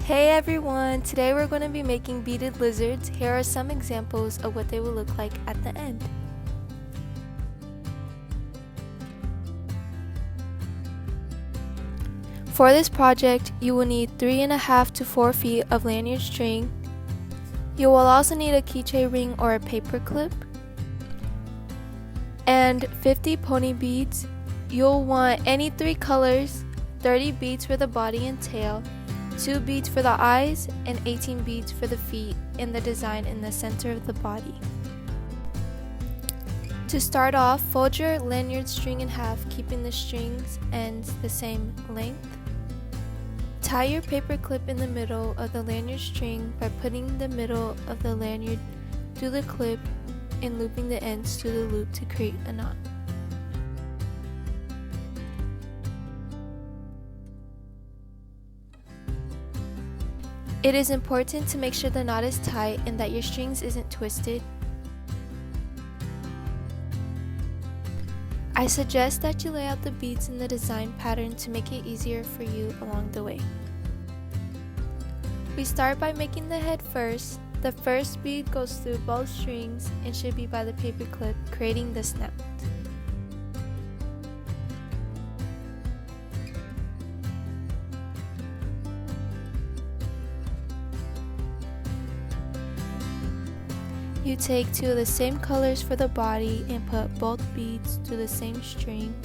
Hey everyone! Today we're going to be making beaded lizards. Here are some examples of what they will look like at the end. For this project, you will need 3.5 to 4 feet of lanyard string. You will also need a keychain ring or a paper clip, and 50 pony beads. You'll want any 3 colors, 30 beads for the body and tail, 2 beads for the eyes, and 18 beads for the feet and the design in the center of the body. To start off, fold your lanyard string in half, keeping the strings ends the same length. Tie your paper clip in the middle of the lanyard string by putting the middle of the lanyard through the clip and looping the ends to the loop to create a knot. It is important to make sure the knot is tight and that your strings isn't twisted. I suggest that you lay out the beads in the design pattern to make it easier for you along the way. We start by making the head first. The first bead goes through both strings and should be by the paper clip, creating the snout. You take 2 of the same colors for the body and put both beads to the same string.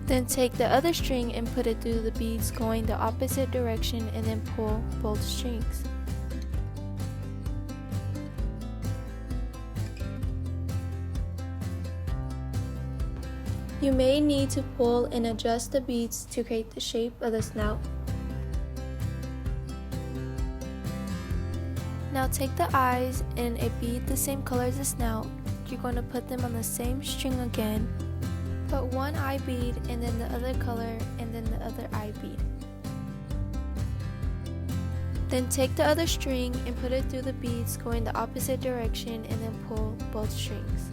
Then take the other string and put it through the beads going the opposite direction and then pull both strings. You may need to pull and adjust the beads to create the shape of the snout. Now take the eyes and a bead the same color as the snout. You're going to put them on the same string again. Put one eye bead and then the other color and then the other eye bead. Then take the other string and put it through the beads going the opposite direction and then pull both strings.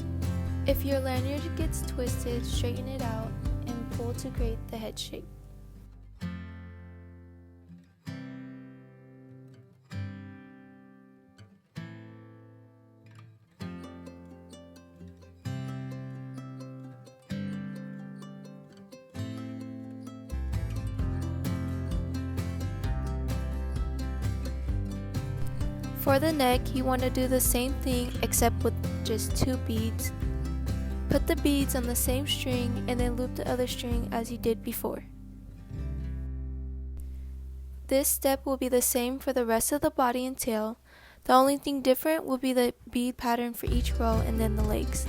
If your lanyard gets twisted, straighten it out and pull to create the head shape. For the neck, you want to do the same thing except with just 2 beads. Put the beads on the same string and then loop the other string as you did before. This step will be the same for the rest of the body and tail. The only thing different will be the bead pattern for each row and then the legs.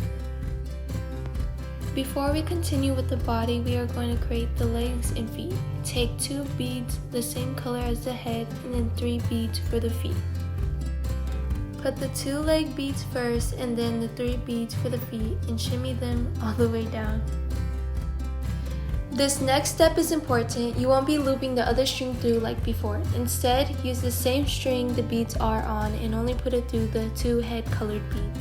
Before we continue with the body, we are going to create the legs and feet. Take 2 beads the same color as the head and then 3 beads for the feet. Put the 2 leg beads first and then the 3 beads for the feet and shimmy them all the way down. This next step is important. You won't be looping the other string through like before. Instead, use the same string the beads are on and only put it through the 2 head colored beads.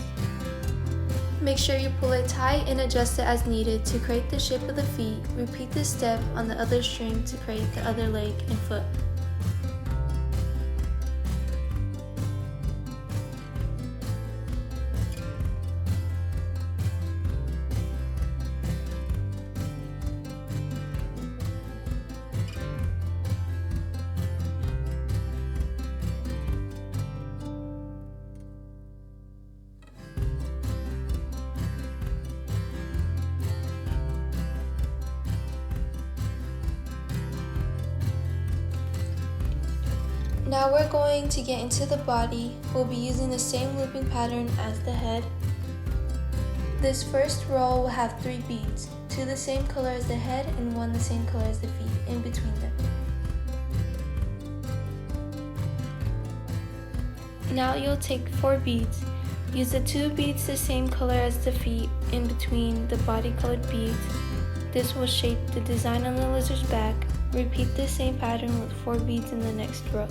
Make sure you pull it tight and adjust it as needed to create the shape of the feet. Repeat this step on the other string to create the other leg and foot. Now we're going to get into the body. We'll be using the same looping pattern as the head. This first row will have 3 beads, 2 the same color as the head and 1 the same color as the feet in between them. Now you'll take 4 beads. Use the 2 beads the same color as the feet in between the body colored beads. This will shape the design on the lizard's back. Repeat the same pattern with 4 beads in the next row.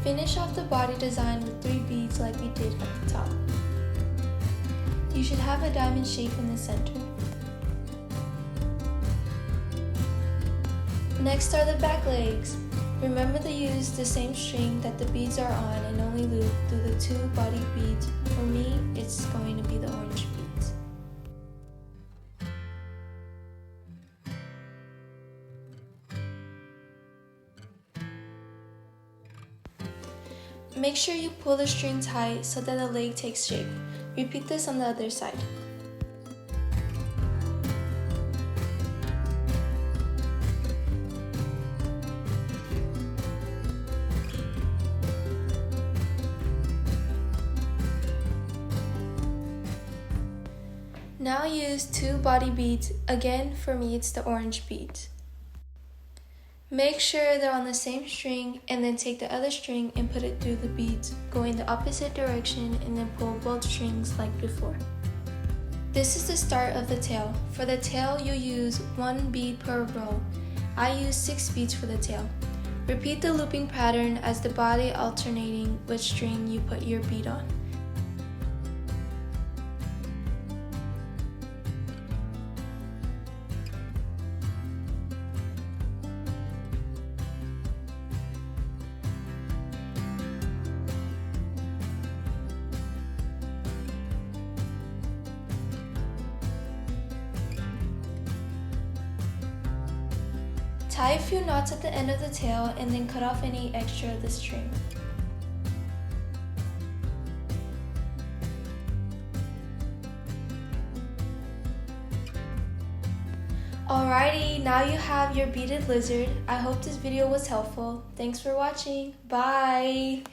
Finish off the body design with 3 beads like we did at the top. You should have a diamond shape in the center. Next are the back legs. Remember to use the same string that the beads are on and only loop through the 2 body beads. For me, it's going to be the orange beads. Make sure you pull the string tight so that the leg takes shape. Repeat this on the other side. Now use 2 body beads. Again, for me it's the orange beads. Make sure they're on the same string and then take the other string and put it through the beads, going the opposite direction and then pull both strings like before. This is the start of the tail. For the tail, you use 1 bead per row. I use 6 beads for the tail. Repeat the looping pattern as the body alternating which string you put your bead on. Tie a few knots at the end of the tail and then cut off any extra of the string. Alrighty, now you have your beaded lizard. I hope this video was helpful. Thanks for watching. Bye!